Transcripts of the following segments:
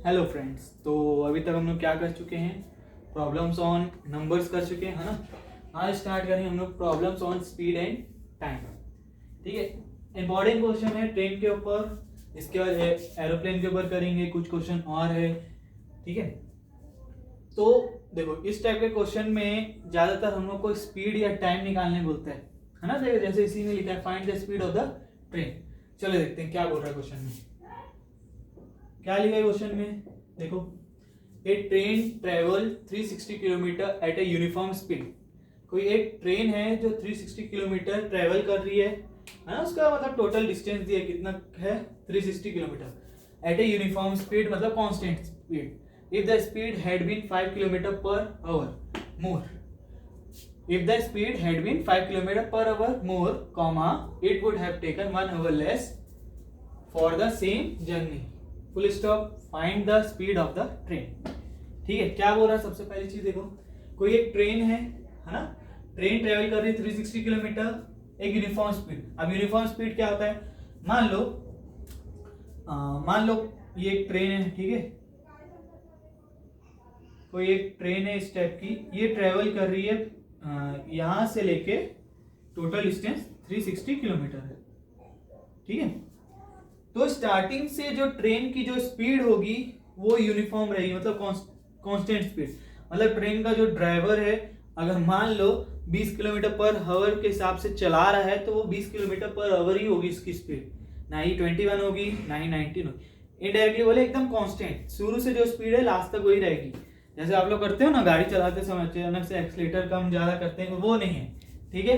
Hello friends, तो अभी तक हम लोग क्या कर चुके हैं? प्रॉब्लम्स ऑन नंबर्स कर चुके हैं, है ना। आज स्टार्ट करेंगे हम लोग problems on speed and time. ठीक है, इंपॉर्टेंट क्वेश्चन है ट्रेन के ऊपर, इसके बाद एरोप्लेन के ऊपर करेंगे, कुछ क्वेश्चन और है। ठीक है, तो देखो इस टाइप के क्वेश्चन में ज्यादातर हम लोग को स्पीड या टाइम निकालने बोलते हैं, है ना। देखो जैसे इसी में लिखा है find the speed of the train. चलो देखते हैं क्या बोल रहा है क्वेश्चन में। क्या लिखा है क्वेश्चन में? देखो, a train travel 360 kilometre at a uniform speed. कोई एक ट्रेन है जो 360 किलोमीटर ट्रेवल कर रही है ना। उसका मतलब टोटल डिस्टेंस दिया कितना है, 360 kilometre at a uniform speed, मतलब constant speed. If the speed had been 5 kilometre per hour more, if the speed had been 5 km per hour more, comma, it would have taken 1 hour less for the same journey, full stop, find the speed of the train। ठीक है, क्या बोल रहा है? सबसे पहली चीज देखो, कोई एक ट्रेन है ना। ट्रेन ट्रेवल कर रही है 360 किलोमीटर एक यूनिफॉर्म स्पीड। अब यूनिफॉर्म स्पीड क्या होता है? मान लो ये एक ट्रेन है, ठीक है। कोई एक ट्रेन है इस टाइप की, ये ट्रेवल कर रही है यहां से लेके टोटल डिस्टेंस 360 किलोमीटर है। ठीक है, तो स्टार्टिंग से जो ट्रेन की जो स्पीड होगी वो यूनिफॉर्म रहेगी, मतलब कांस्टेंट स्पीड। मतलब ट्रेन का जो ड्राइवर है, अगर मान लो 20 किलोमीटर पर आवर के हिसाब से चला रहा है, तो वो 20 किलोमीटर पर आवर ही होगी इसकी स्पीड, ना ही 21 होगी ना ही 19 होगी। इनडायरेक्टली बोले एकदम कांस्टेंट, शुरू से जो स्पीड है लास्ट तक वही रहेगी। जैसे आप लोग करते हो ना, गाड़ी चलाते समय अचानक से एक्सीलेटर कम ज्यादा करते हैं, वो नहीं है। ठीक है,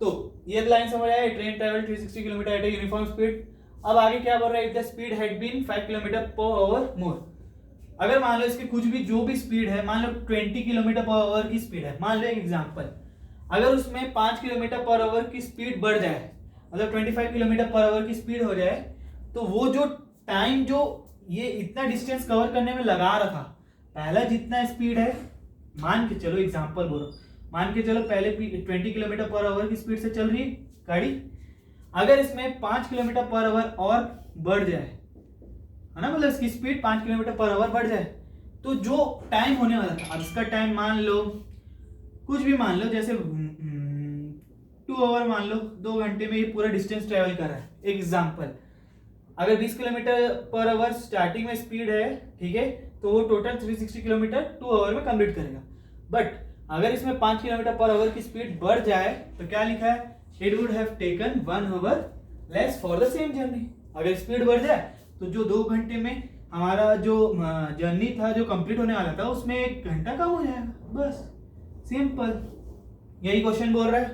तो ये लाइन समझ आया, train travel 360 kilometre at a uniform speed. अब आगे क्या बोल रहा है? If the speed had been 5 kilometre per hour more. अगर मान लो इसकी कुछ भी जो भी स्पीड है, मान लो 20 किलोमीटर पर आवर की स्पीड है, मान लो एक एग्जांपल, अगर उसमें 5 किलोमीटर पर आवर की स्पीड बढ़ जाए, मतलब 25 किलोमीटर पर आवर की स्पीड हो जाए, तो वो जो टाइम जो ये इतना डिस्टेंस कवर करने में लगा रहा था, पहला जितना स्पीड है, मान के चलो एग्जांपल बोलो, मान के चलो पहले 20 किलोमीटर पर आवर की स्पीड से चल रही गाड़ी, अगर इसमें 5 किलोमीटर पर आवर और बढ़ जाए, है ना, मतलब इसकी स्पीड 5 किलोमीटर पर आवर बढ़ जाए, तो जो टाइम होने वाला था, अब इसका टाइम मान लो कुछ भी मान लो, जैसे 2 आवर मान लो, 2 घंटे में ये पूरा डिस्टेंस ट्रेवल कर रहा है। एग्जाम्पल, अगर 20 किलोमीटर पर आवर स्टार्टिंग में स्पीड है, ठीक है, तो वो टोटल 360 किलोमीटर 2 आवर में कंप्लीट करेगा। बट अगर इसमें 5 किलोमीटर पर आवर की स्पीड बढ़ जाए, तो क्या लिखा है? It would have taken 1 our less for the same journey. अगर स्पीड बढ़ जाए तो जो 2 घंटे में हमारा जो जर्नी था, जो कंप्लीट होने वाला था, उसमें 1 घंटा कम हो जाएगा, बस सिंपल। यही क्वेश्चन बोल रहा है।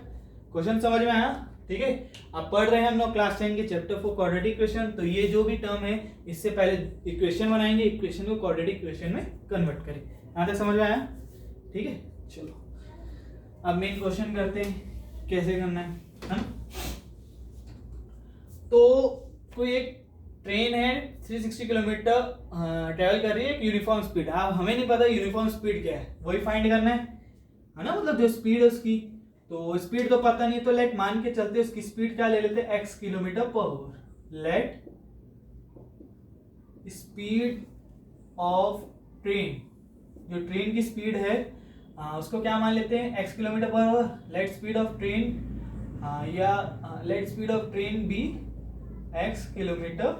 क्वेश्चन समझ में आया? ठीक है, अब पढ़ रहे हैं हम लोग क्लास 10 के चैप्टर 4 क्वाड्रेटिक इक्वेशन। तो ये जो भी टर्म है, इससे पहले इक्वेशन बनाएंगे, इक्वेशन को क्वाड्रेटिक इक्वेशन में कन्वर्ट करें। यहाँ तक समझ में आया? ठीक है, चलो अब मेन क्वेश्चन करते हैं, कैसे करना है ना। तो कोई एक ट्रेन है 360 किलोमीटर ट्रेवल कर रही है, एक यूनिफॉर्म स्पीड। अब हमें नहीं पता यूनिफॉर्म स्पीड क्या है, वही फाइंड करना है ना, मतलब जो स्पीड है उसकी। तो स्पीड तो पता नहीं, तो लेट मान के चलते उसकी स्पीड क्या ले लेते हैं, x kilometre per hour. Let speed of train, जो ट्रेन की स्पीड है उसको क्या मान लेते हैं, x kilometre per hour. Let speed of train या let speed of train be x kilometre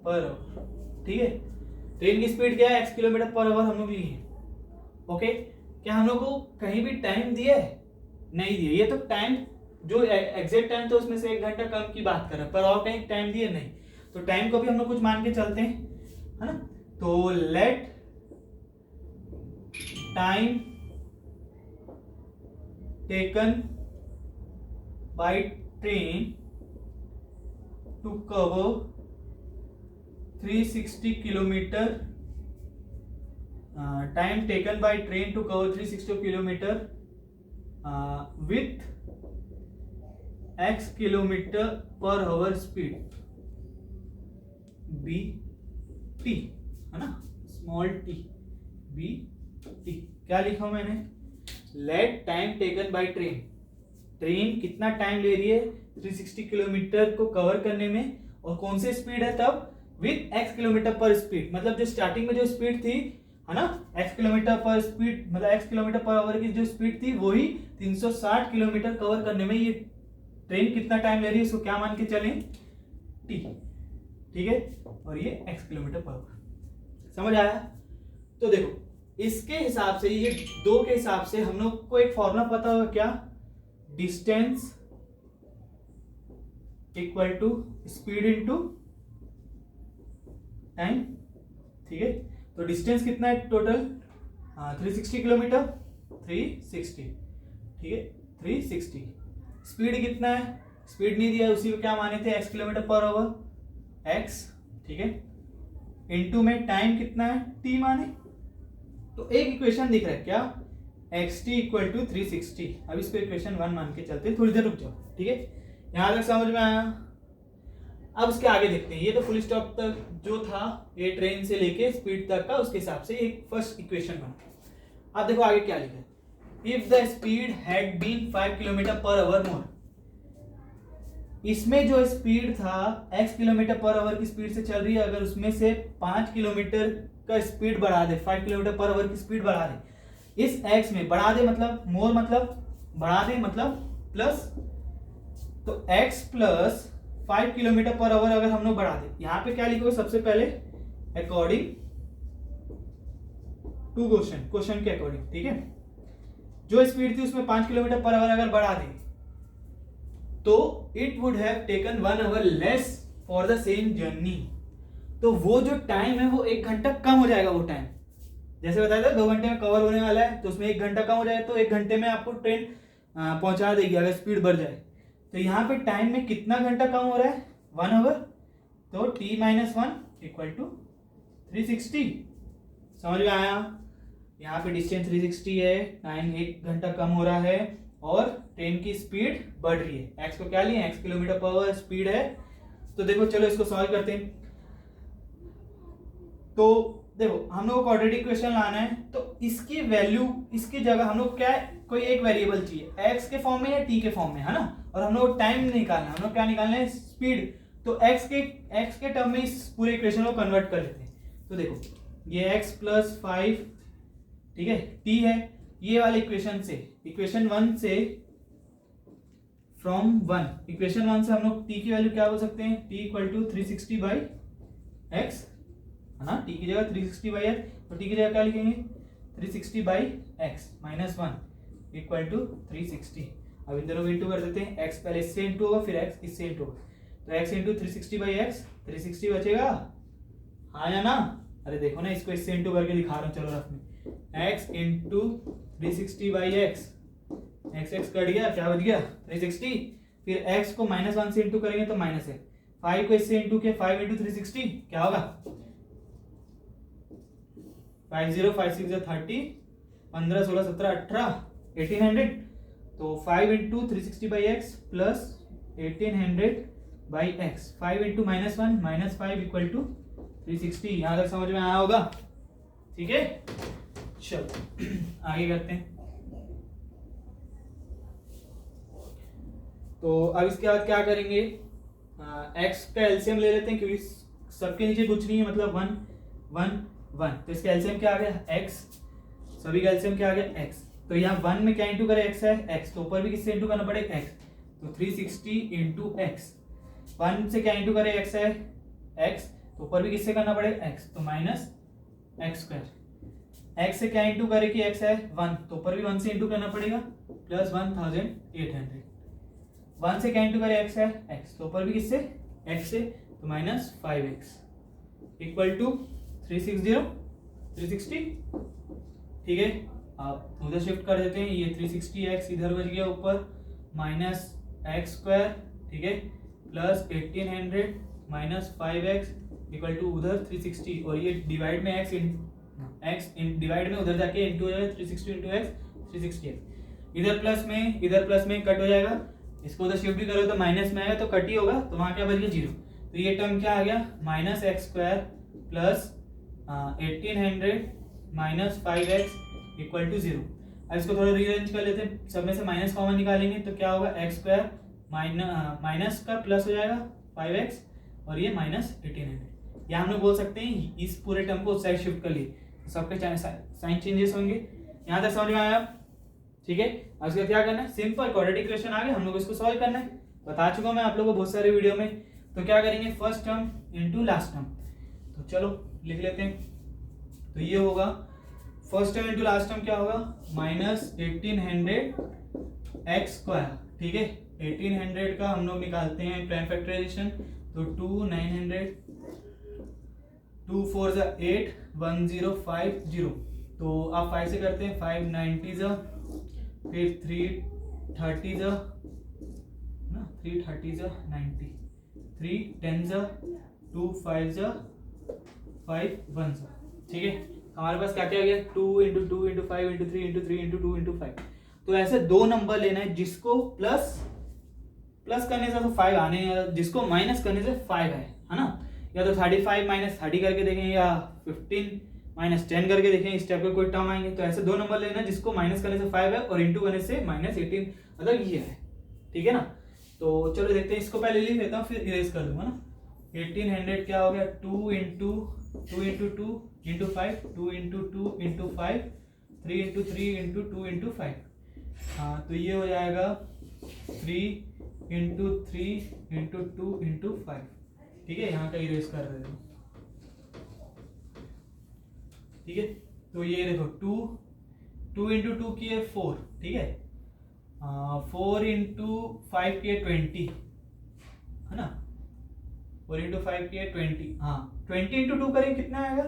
per hour. ठीक है, ट्रेन की स्पीड क्या है, x किलोमीटर पर आवर हम लोग लिए। ओके, क्या हम लोग को कहीं भी टाइम दिया है? नहीं दिए। ये तो टाइम जो एग्जैक्ट टाइम था उसमें से 1 घंटा कम की बात कर रहे हैं, पर और कहीं टाइम दिए नहीं। तो टाइम को भी हम लोग कुछ मान के चलते हैं, है ना। तो let time taken by train to cover 360 kilometre, time taken by train to cover 360 kilometre with x kilometre per hour speed be t, है ना, स्मॉल टी बी टी। क्या लिखा मैंने? Let time taken by train, train कितना time ले रही है 360 kilometre को कवर करने में, और कौन सी स्पीड है तब, विथ x किलोमीटर पर स्पीड, मतलब जो स्टार्टिंग में जो स्पीड थी है ना x किलोमीटर पर स्पीड, मतलब x किलोमीटर पर आवर की जो स्पीड थी वही 360 किलोमीटर कवर करने में ये ट्रेन कितना टाइम ले रही है, इसको क्या मान के चलें, t, ठीक है, और ये x किलोमीटर पर आवर। समझ आया? तो देखो इसके हिसाब से, ये दो के हिसाब से हम लोग को एक फॉर्मूला पता होगा, क्या, distance equal to speed into time, ठीक है। तो डिस्टेंस कितना है टोटल, 360 किलोमीटर, 360, ठीक है, 360। स्पीड कितना है, स्पीड नहीं दिया, उसी को क्या माने थे, x kilometre per our, x, ठीक है, इनटू में टाइम कितना है, t माने। तो एक इक्वेशन दिख रहा है क्या, xt इक्वल टू 360। अब इसको इक्वेशन 1 मान के चलते हैं, थोड़ी देर रुक जाओ, ठीक है, यहां तक समझ में आया। अब उसके आगे देखते हैं, ये तो फुल स्टॉप तक जो था ये ट्रेन से लेके स्पीड तक का, उसके हिसाब से एक फर्स्ट इक्वेशन बना। अब देखो आगे क्या लिखा है, if the speed had been 5 kilometre per hour more, इसमें जो स्पीड था x किलोमीटर पर आवर की स्पीड से चल रही है, अगर उसमें से 5 किलोमीटर का स्पीड बढ़ा दे, 5 किलोमीटर पर आवर की स्पीड बढ़ा दे, इस x में बढ़ा दे मतलब मोर मतलब बढ़ा दे मतलब प्लस, तो x plus 5 kilometre per our अगर हम लोग बढ़ा दे, यहां पे क्या लिखोगे सबसे पहले, अकॉर्डिंग टू क्वेश्चन के अकॉर्डिंग, ठीक है, जो स्पीड थी उसमें 5 किलोमीटर पर आवर अगर बढ़ा दे तो it would have taken 1 our less for the same journey, तो वो जो टाइम है वो 1 घंटा कम हो जाएगा। वो टाइम जैसे बताया था 2 घंटे में कवर होने वाला है, तो उसमें 1 घंटा कम हो जाएगा, तो 1 घंटे में आपको ट्रेन पहुंचा देगी अगर स्पीड बढ़ जाए। तो यहाँ पे टाइम में कितना घंटा कम हो रहा है, 1 आवर, तो t माइनस 1 इक्वल टू 360। समझ में आया? यहाँ पे डिस्टेंस 360 है, टाइम 1 घंटा कम हो रहा है और ट्रेन की स्पीड बढ़ रही है। x को क्या लिए, x kilometre per hour speed है। तो देखो चलो इसको सॉल्व करते हैं। तो देखो हम लोग को क्वाड्रेटिक इक्वेशन लाना है, तो इसकी वैल्यू, इसकी जगह हम लोग क्या है, कोई एक वेरिएबल चाहिए, x के फॉर्म में या t के फॉर्म में, है ना, और हम लोग टाइम निकालना है, हम लोग क्या निकालना है, स्पीड। तो x के टर्म में इस पूरे इक्वेशन को कन्वर्ट कर लेते हैं। तो देखो ये x प्लस 5, ठीक है, t है, ये वाले इक्वेशन से, इक्वेशन 1 से, फ्रॉम 1, इक्वेशन 1 से हम लोग t की वैल्यू क्या बोल सकते हैं, t equal to 360 by x, है ना, t की जगह 360 बाई x, तो t की जगह क्या लिखेंगे, 360 by x minus 1 equal to 360। अब इन दोनों को इंटू कर देते हैं, x पहले इससे इंटू होगा फिर x इससे इंटू होगा, तो x इंटू 360 बाई x, 360 बचेगा, हाँ या ना, अरे देखो ना इसको इससे इंटू करके दिखा रहा हूँ, चलो रफ में, x into 360 by x, x cut गया, क्या बच गया 360, फिर x को माइनस 1 से इंटू करेंगे तो माइनस है, 5 को इससे इंटू किया, 5 इंटू 360 क्या होगा, 50 5 6 30, 15 16 17 18 1800, तो 5 into 360 by x plus 1800 by x, 5 into minus 1 minus 5 equal to 360। यहां तक समझ में आया होगा, ठीक है। चलो आगे करते हैं। तो अब इसके बाद क्या करेंगे, एक्स का एलसीएम ले लेते हैं, क्योंकि सबके नीचे कुछ नहीं है, मतलब 1 1 1, तो इसका एलसीएम क्या आ गया एक्स, सभी का एलसीएम क्या आ गया एक्स। तो यहाँ 1 में क्या इंटू करे, एक्स है, एक्स, तो ऊपर भी किससे इंटू करना पड़ेगा एक्स, तो 360 इंटू एक्स, 1 से क्या इंटू करे एक्स है एक्स, तो ऊपर भी किससे करना पड़ेगा एक्स, तो माइनस एक्स स्क्वायर, एक्स से क्या इंटू करे कि एक्स है 1, तो ऊपर भी 1 से इंटू करना पड़ेगा प्लस 1800, 1 से क्या इंटू करे एक्स है एक्स, तो ऊपर भी किससे एक्स से, तो माइनस 5x इक्वल टू 360, ठीक है। आप उधर शिफ्ट कर देते हैं, ये 360x इधर बच गया ऊपर, माइनस एक्स स्क्वायर, ठीक है, plus 1800 minus 5x equal to उधर 360, और ये डिवाइड में x इन डिवाइड में उधर जाके इंटू हो जाएगा, 360 इंटू एक्स 360x, इधर प्लस में कट हो जाएगा, इसको उधर शिफ्ट भी करो तो माइनस में आएगा, तो कट ही होगा, तो वहां क्या बच गया 0, तो ये टर्म क्या आ गया minus x square plus 1800 minus 5x equal to 0। अब इसको थोड़ा रीअरेंज कर लेते हैं, सब में से माइनस कॉमन निकालेंगे तो क्या होगा एक्स स्क्वायर माइनस का प्लस हो जाएगा 5x और ये माइनस 1800, या हम लोग बोल सकते हैं इस पूरे टर्म को उस साइड शिफ्ट कर लिए, तो सबके साइन चेंजेस होंगे। यहाँ तक समझ में आया? ठीक है, अब इसका क्या करना है, सिंपल क्वाड्रेटिक इक्वेशन आ गया, हम लोग इसको सॉल्व करना है, बता चुका मैं आप लोगों को बहुत सारे वीडियो में। तो क्या करेंगे, first term into last term, तो चलो लिख लेते हैं। तो ये होगा first term into last term क्या होगा, -1800 x स्क्वायर। ठीक है, 1800 का हम लोग निकालते हैं प्राइम फैक्टराइजेशन, तो 2 900 2 4 = 8 1050, तो आप 5 से करते हैं 5 90 फिर 3 30 ना 3 30 90 3 10 2 5 5 1। ठीक है, हमारे पास क्या क्या आ गया, 2 × 2 × 5 × 3 × 3 × 2 × 5। तो ऐसे दो नंबर लेना है जिसको प्लस करने से तो 5 आने नहीं वाला, जिसको माइनस करने से 5 है ना। या तो 35 - 30 करके देखें, या 15 - 10 करके देखें, इस टाइप के कोई टर्म आएंगे। तो ऐसे दो नंबर लेना है जिसको माइनस करने से 5 है और इंटू करने से -18, मतलब ये है। ठीक है ना, तो चलो देखते हैं, इसको पहले लिख लेता हूँ फिर इरेज कर दूंगा ना। 1800 क्या हो गया, 2 × 2 × 2 × 5 2 × 2 × 5 3 × 3 × 2 × 5। हाँ, तो ये हो जाएगा 3 × 3 × 2 × 5। ठीक है, यहाँ का इरेज कर रहे हो। ठीक है, तो ये देखो 2 × 2 की है 4। ठीक है, 4 × 5 की है 20, है ना, 4 × 5 की है 20। हाँ, 20 × 2 करेंगे कितना आएगा,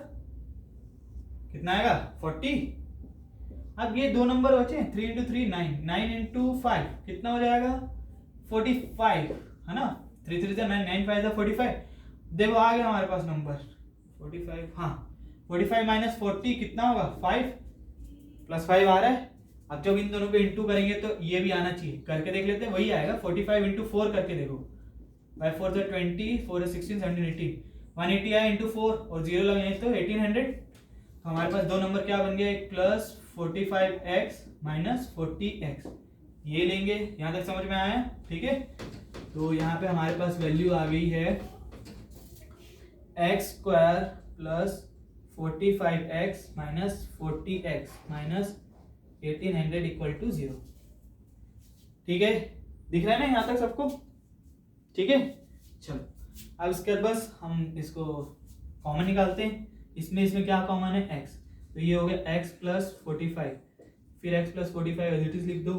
40। अब ये दो नंबर बचे, 3 × 3 9 9 × 5 कितना हो जाएगा, 45, है ना। 3 3 9 9 5 45। देखो आ गया हमारे पास नंबर 45। हाँ, 45 - 40 कितना होगा, 5 + 5 आ रहा है। अब जब इन दोनों को इंटू करेंगे तो ये भी आना चाहिए, करके देख लेते हैं, वही आएगा। 45 × 4 करके देखो, 5 4 = 20 4 = 16 17 18 180 आया × 4 और 0 लगाए तो 1800। तो हमारे पास दो नंबर क्या बन गया, एक +45x - 40x, ये लेंगे। यहाँ तक समझ में आया? ठीक है, तो यहाँ पे हमारे पास वैल्यू आ गई है x² + 45x - 40x - 1800 = 0। ठीक है, दिख रहा है ना यहाँ तक सबको? ठीक है, चलो अब इसके बाद बस हम इसको कॉमन निकालते हैं। इसमें क्या कॉमन है, x, तो ये हो गया x + 45, फिर x + 45 एज इट इज लिख दो।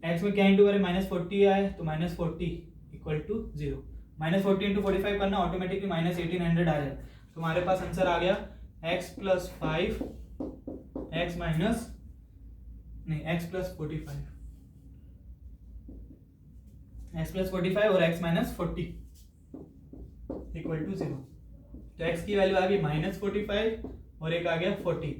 x में क्या इंटू करें, -40 आए तो -40 = 0। -40 × 45 करना, ऑटोमेटिकली -1800 आ जाए। तो हमारे पास आंसर आ गया x + 5 x + 45, x + 45 और x - 40 = 0। तो x की वैल्यू आ गई -45 और एक आ गया 40।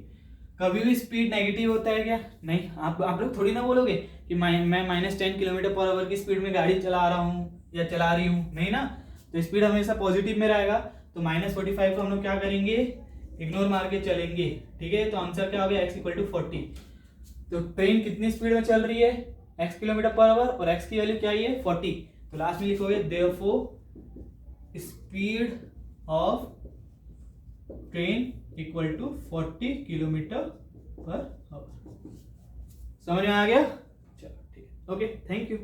कभी भी स्पीड नेगेटिव होता है क्या? नहीं। आप लोग थोड़ी ना बोलोगे कि मैं -10 km/h की स्पीड में गाड़ी चला रहा हूँ या चला रही हूँ, नहीं ना। तो स्पीड हमेशा पॉजिटिव में रहेगा। तो -45 को हम लोग क्या करेंगे, इग्नोर मार के चलेंगे। ठीक है, तो आंसर क्या हो गया, x = 40। तो ट्रेन कितनी स्पीड में चल रही है, x km/h और x की वैल्यू क्या है, 40। तो लास्ट में लिखोगे therefore speed of train = 40 km/h। समझ में आ गया? चलो ठीक है, ओके, थैंक यू।